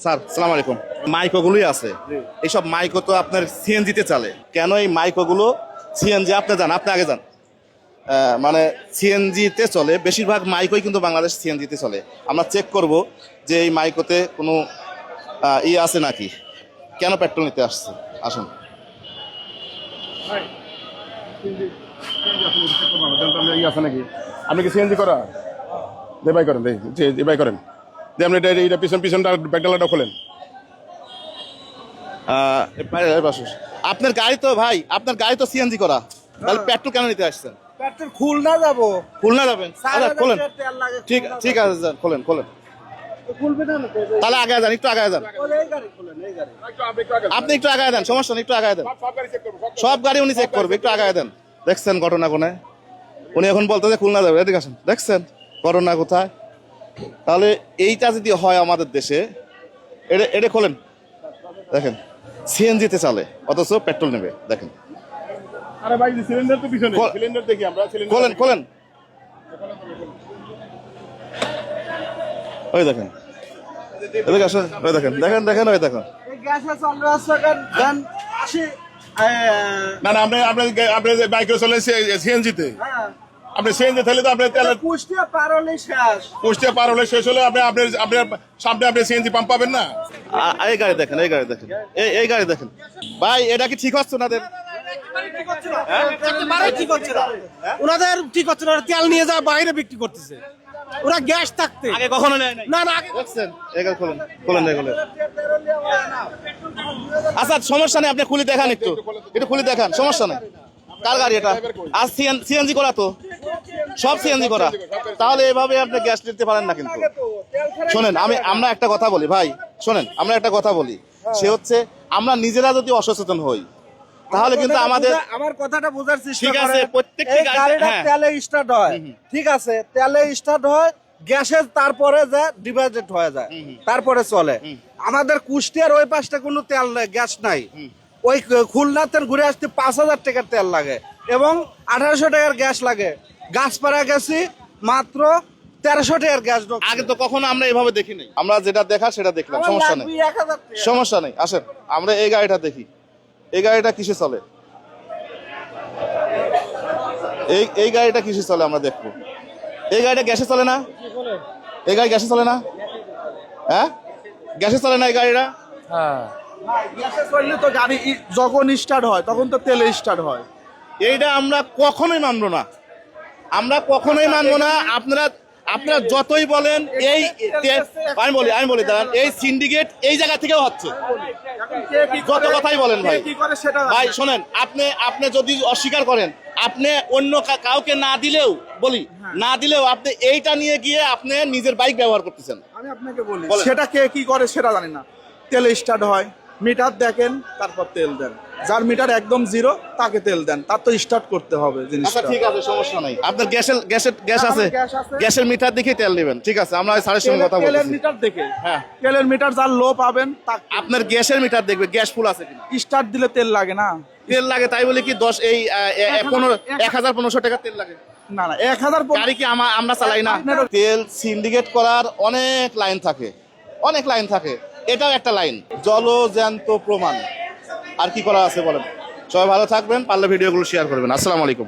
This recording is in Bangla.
স্যার আসসালামু আলাইকুম। মাইকোগুলোই আছে, এইসব মাইকো তো আপনার সিএনজিতে চলে। কেন এই মাইকোগুলো সিএনজি? আপনি যান, আপনি আগে যান। মানে সিএনজিতে চলে বেশিরভাগ মাইকোই, কিন্তু বাংলাদেশ সিএনজিতে চলে। আমরা চেক করব যে এই মাইকোতে কোনো আছে নাকি, কেন পেট্রোল নিতে আসছে। আসুন। আপনি কি সিএনজি করা দে বাই করেন, বাই করেন। আপনি এটা পিছনটা ব্যাকডালাটা খোলেন। আপনার গাড়ি তো ভাই, আপনার গাড়ি তো সিএনজি করা, তাহলে পেট্রোল কেন নিতে আসছেন? পেট্রোল খুলনা যাবো। খুলনা যাবেন? খোলেন। ঠিক আছে, যান, খোলেন। তাহলে আগে যান, একটু আগে যান। আপনি একটু আগে দেন, সমস্যা নেই, একটু আগে দেন। সব গাড়ি উনি চেক করবে, একটু আগে দেন। দেখছেন ঘটনা কোনে? উনি এখন বলতে খুলনা যাবে, এদিকে আসেন। দেখছেন ঘটনা কোথায়? তাহলে এইটা যদি হয় আমাদের দেশে, এটা খোলেন। দেখেন সিএনজিতে চলে, অথচ পেট্রোল নেবে। দেখেন, আরে ভাই সিলিন্ডার তো পিছনে, সিলিন্ডার দেখি আমরা। খোলেন। ওই দেখেন, এদিকে আসেন। ওই দেখেন। ওই দেখেন। না আপনি বাইকে চলে সিএনজিতে। আপনি সিএনজি থাকলে তো আপনি কুষ্টিয়া পার হলে শেষ হলে আপনার সামনে আপনি সিএনজি পাম্প পাবেন না। এই গাড়ি দেখেন, এই গাড়ি দেখেন। ভাই এটা কি ঠিক হচ্ছে ওনাদের? ওনাদের ঠিক হচ্ছে না, তেল নিয়ে যায় বাইরে বিক্রি করতেছে। ওরা গ্যাস থাকতে আগে কখনো নেয় নাই। না আগে দেখছেন। এই গাড়ি খোলেন। আচ্ছা সমস্যা নেই, আপনি খুলে দেখান, একটু খুলে দেখান, সমস্যা নেই। কার গাড়ি এটা? আর সিএনজি করা তো, সব সিএনজি করা। তাহলে এভাবে আপনি গ্যাস নিতে পারেন না। কিন্তু শোনেন, আমরা একটা কথা বলি ভাই, শোনেন, আমরা একটা কথা বলি, সে হচ্ছে আমরা নিজেরা যদি অসচেতন হই, তাহলে কিন্তু আমাদের আমার কথাটা বোঝার চেষ্টা ঠিক আছে। করেন। প্রত্যেকটি এই গাড়িটা তেলে স্টার্ট হয়, ঠিক আছে, তেলে স্টার্ট হয়, গ্যাসের তারপরে যা ডিভাইডেড হয়ে যায়, তারপরে চলে। আমাদের কুষ্টিয়ার ওই পাশটা কোনো তেল নাই, গ্যাস নাই। ওই খুলনাতে ঘুরে আসতে 5,000 টাকার তেল লাগে এবং 1800 টাকার গ্যাস লাগে। গাছপাড়া গেছি মাত্র 1300 টাকার গ্যাস। আগে তো কখনো আমরা এভাবে দেখি নাই। আমরা যেটা দেখা সেটা দেখলাম, সমস্যা নেই। আসেন আমরা এই গাড়িটা দেখি। এই গাড়িটা কিসে চলে? এই গাড়িটা কিসে চলে আমরা দেখবো। এই গাড়িটা গ্যাসে চলে না? এই গাড়ি গ্যাসে চলে না? হ্যাঁ, গ্যাসে চলে না এই গাড়িটা? গ্যাসে চললে তো গাড়ি যখন স্টার্ট হয় তখন তো তেলে স্টার্ট হয়। এইটা আমরা কখনোই মানবো না, আপনারা যতই বলেন। আমি বলি দাঁড়ান, এই সিন্ডিকেট এই জায়গা থেকেও হচ্ছে। যত কথাই বলেন ভাই শোনেন, আপনি যদি অস্বীকার করেন, আপনি অন্য কাউকে না দিলেও আপনি এইটা নিয়ে গিয়ে আপনি নিজের বাইক ব্যবহার করতেছেন। আমি আপনাকে বলি, সেটা কে কি করে সেটা জানি না। তেলে স্টার্ট হয়, মিটার দেখেন, তারপর তেল দেন। যার মিটার একদম জিরো তাকে তেল দেন, তার তো স্টার্ট করতে হবে জিনিসটা। ঠিক আছে, সমস্যা নাই। আপনার গ্যাস আছে, গ্যাসের মিটার দেখে তেল দিবেন। ঠিক আছে, আমরা স্যারের সঙ্গে কথা বলছি। তেলের মিটার দেখে, হ্যাঁ, তেলের মিটার যার লো পাবেন আপনার গ্যাসের মিটার দেখবে গ্যাস ফুল আছে কিনা। স্টার্ট দিলে তেল লাগে না? তেল লাগে, তাই বলে কি 1,500 টাকা তেল লাগে? না 1000 গাড়ি কি আমরা চালাই না? তেল সিন্ডিকেট করার অনেক লাইন থাকে, এটাও একটা লাইন। জলজ্যান্ত প্রমাণ। আর কি করা আছে বলেন? সবাই ভালো থাকবেন, পারলে ভিডিওগুলো শেয়ার করবেন। আসসালামু আলাইকুম।